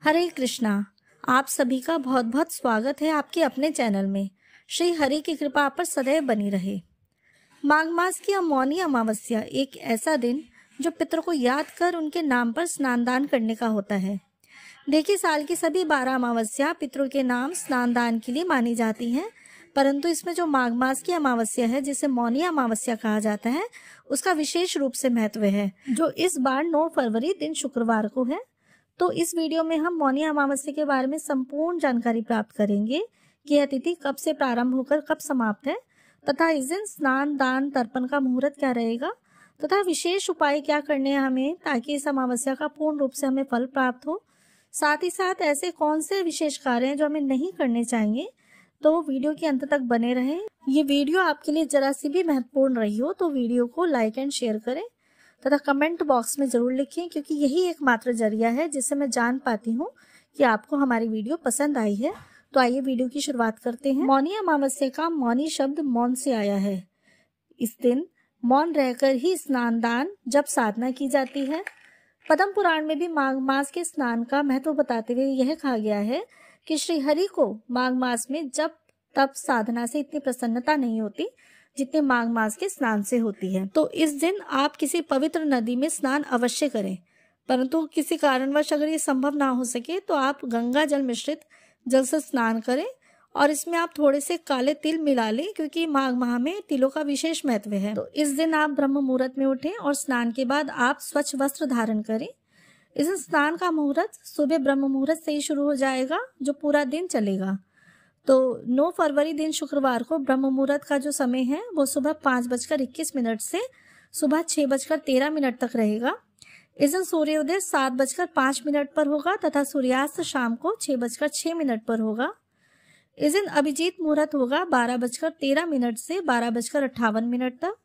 हरे कृष्णा। आप सभी का बहुत बहुत स्वागत है आपके अपने चैनल में। श्री हरि की कृपा आप पर सदैव बनी रहे। माघ मास की मौनी अमावस्या एक ऐसा दिन जो पितरों को याद कर उनके नाम पर स्नान दान करने का होता है। देखिए, साल की सभी 12 अमावस्या पितरों के नाम स्नान दान के लिए मानी जाती हैं, परंतु इसमें जो माघ मास की अमावस्या है, जिसे मौनी अमावस्या कहा जाता है, उसका विशेष रूप से महत्व है, जो इस बार 9 फरवरी दिन शुक्रवार को है। तो इस वीडियो में हम मौनी अमावस्या के बारे में संपूर्ण जानकारी प्राप्त करेंगे कि यह तिथि कब से प्रारंभ होकर कब समाप्त है, तथा इस दिन स्नान दान तर्पण का मुहूर्त क्या रहेगा, तथा विशेष उपाय क्या करने हैं हमें ताकि इस अमावस्या का पूर्ण रूप से हमें फल प्राप्त हो। साथ ही साथ ऐसे कौन से विशेष कार्य हैं जो हमें नहीं करने चाहिए, तो वीडियो के अंत तक बने रहें। ये वीडियो आपके लिए जरा सी भी महत्वपूर्ण रही हो तो वीडियो को लाइक एंड शेयर करें तथा कमेंट बॉक्स में जरूर लिखें, क्योंकि यही एकमात्र जरिया है जिससे मैं जान पाती हूँ कि आपको हमारी वीडियो पसंद आई है। तो आइए वीडियो की शुरुआत करते हैं। मौनी अमावस्या का मौनी शब्द मौन से आया है। इस दिन मौन रहकर ही स्नान दान जब साधना की जाती है। पद्म पुराण में भी माघ मास के स्नान का महत्व बताते हुए यह कहा गया है कि श्री हरि को माघ मास में जब तब साधना से इतनी प्रसन्नता नहीं होती जितने माघ मास के स्नान से होती है। तो इस दिन आप किसी पवित्र नदी में स्नान अवश्य करें, परंतु किसी कारणवश अगर ये संभव ना हो सके तो आप गंगा जल मिश्रित जल से स्नान करें और इसमें आप थोड़े से काले तिल मिला लें, क्योंकि माघ माह में तिलों का विशेष महत्व है। तो इस दिन आप ब्रह्म मुहूर्त में उठें और स्नान के बाद आप स्वच्छ वस्त्र धारण करें। इस दिन स्नान का मुहूर्त सुबह ब्रह्म मुहूर्त से ही शुरू हो जाएगा, जो पूरा दिन चलेगा। तो 9 फरवरी दिन शुक्रवार को ब्रह्म मुहूर्त का जो समय है वो सुबह 5:21 से सुबह 6:13 तक रहेगा। इस दिन सूर्योदय 7:05 पर होगा तथा सूर्यास्त शाम को 6:06 पर होगा। इस दिन अभिजीत मुहूर्त होगा 12:13 से 12:58 तक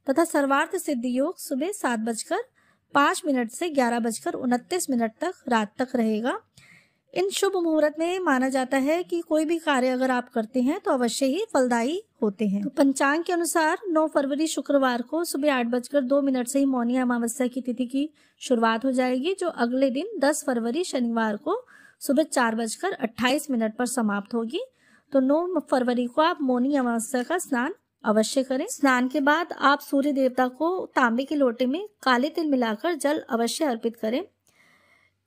तथा सर्वार्थ सिद्धि योग सुबह 7:05 से 11:29 तक रात तक रहेगा। इन शुभ मुहूर्त में माना जाता है कि कोई भी कार्य अगर आप करते हैं तो अवश्य ही फलदायी होते हैं। तो पंचांग के अनुसार 9 फरवरी शुक्रवार को सुबह 8:02 से ही मौनी अमावस्या की तिथि की शुरुआत हो जाएगी, जो अगले दिन 10 फरवरी शनिवार को सुबह 4:28 पर समाप्त होगी। तो 9 फरवरी को आप मौनी अमावस्या का स्नान अवश्य करें। स्नान के बाद आप सूर्य देवता को तांबे के लोटे में काले तिल मिलाकर जल अवश्य अर्पित करें।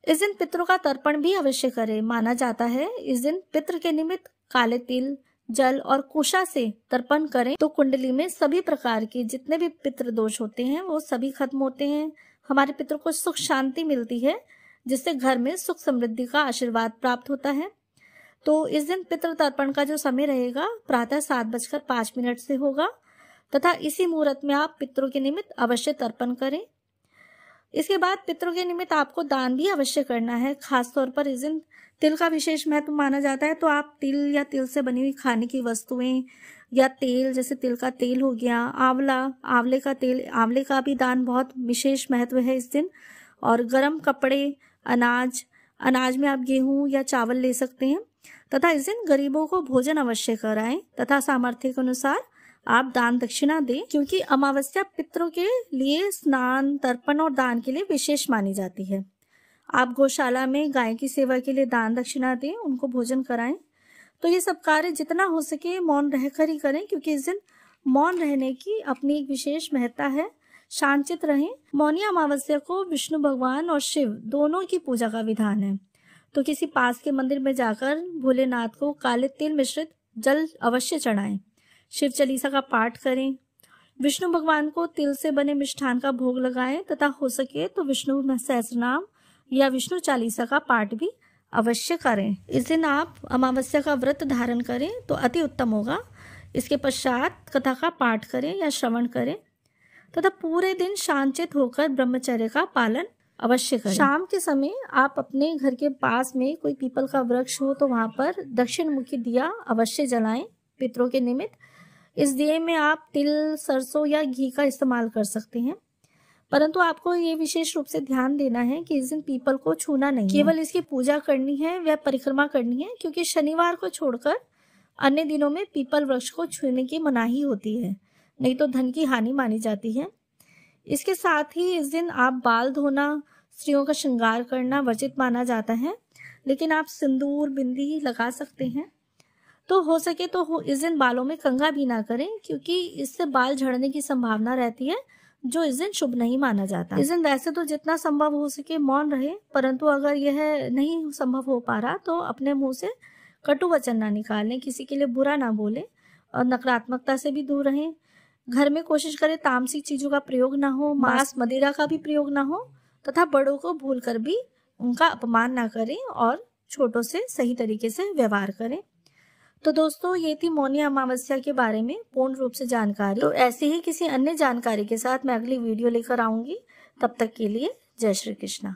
इस दिन पितरों का तर्पण भी अवश्य करें। माना जाता है इस दिन पितृ के निमित्त काले तिल, जल और कुशा से तर्पण करें तो कुंडली में सभी प्रकार के जितने भी पितृ दोष होते हैं वो सभी खत्म होते हैं। हमारे पितरों को सुख शांति मिलती है, जिससे घर में सुख समृद्धि का आशीर्वाद प्राप्त होता है। तो इस दिन पितृ तर्पण का जो समय रहेगा प्रातः 7:05 से होगा तथा इसी मुहूर्त में आप पितरों के निमित्त अवश्य तर्पण करें। इसके बाद पितरों के निमित्त आपको दान भी अवश्य करना है। खासतौर पर इस दिन तिल का विशेष महत्व माना जाता है, तो आप तिल या तिल से बनी हुई खाने की वस्तुएं या तेल, जैसे तिल का तेल हो गया, आंवले का तेल, आंवले का भी दान बहुत विशेष महत्व है इस दिन। और गर्म कपड़े, अनाज में आप गेहूं या चावल ले सकते हैं तथा इस दिन गरीबों को भोजन अवश्य कराएं तथा सामर्थ्य के अनुसार आप दान दक्षिणा दें, क्योंकि अमावस्या पितरों के लिए स्नान, तर्पण और दान के लिए विशेष मानी जाती है। आप गौशाला में गाय की सेवा के लिए दान दक्षिणा दें, उनको भोजन कराएं। तो ये सब कार्य जितना हो सके मौन रहकर ही करें, क्योंकि इस दिन मौन रहने की अपनी एक विशेष महत्ता है। शांतचित रहें। मौनी अमावस्या को विष्णु भगवान और शिव दोनों की पूजा का विधान है, तो किसी पास के मंदिर में जाकर भोलेनाथ को काले तिल मिश्रित जल अवश्य चढ़ाएं। शिव चालीसा का पाठ करें। विष्णु भगवान को तिल से बने मिष्ठान का भोग लगाएं तथा हो सके तो विष्णु सहस्रनाम या विष्णु चालीसा का पाठ भी अवश्य करें। इस दिन आप अमावस्या का व्रत धारण करें तो अति उत्तम होगा। इसके पश्चात कथा का पाठ करें या श्रवण करें तथा पूरे दिन शांतचित होकर ब्रह्मचर्य का पालन अवश्य करें। शाम के समय आप अपने घर के पास में कोई पीपल का वृक्ष हो तो वहां पर दक्षिण मुखी दिया अवश्य जलाएं पितरों के निमित्त। इस दिए में आप तिल, सरसों या घी का इस्तेमाल कर सकते हैं, परंतु आपको ये विशेष रूप से ध्यान देना है कि इस दिन पीपल को छूना नहीं, केवल इसकी पूजा करनी है व परिक्रमा करनी है, क्योंकि शनिवार को छोड़कर अन्य दिनों में पीपल वृक्ष को छूने की मनाही होती है, नहीं तो धन की हानि मानी जाती है। इसके साथ ही इस दिन आप बाल धोना, स्त्रियों का श्रृंगार करना वर्जित माना जाता है, लेकिन आप सिंदूर बिंदी लगा सकते हैं। तो हो सके तो इस दिन बालों में कंघा भी ना करें, क्योंकि इससे बाल झड़ने की संभावना रहती है, जो इस दिन शुभ नहीं माना जाता। इस दिन वैसे तो जितना संभव हो सके मौन रहे, परंतु अगर यह नहीं संभव हो पा रहा तो अपने मुंह से कटु वचन ना निकालें, किसी के लिए बुरा ना बोले और नकारात्मकता से भी दूर रहें। घर में कोशिश करें तामसिक चीजों का प्रयोग ना हो, मांस मदिरा का भी प्रयोग ना हो, तथा बड़ों को भूलकर भी उनका अपमान ना करें और छोटों से सही तरीके से व्यवहार करें। तो दोस्तों, ये थी मौनी अमावस्या के बारे में पूर्ण रूप से जानकारी। तो ऐसे ही किसी अन्य जानकारी के साथ मैं अगली वीडियो लेकर आऊंगी। तब तक के लिए जय श्री कृष्णा।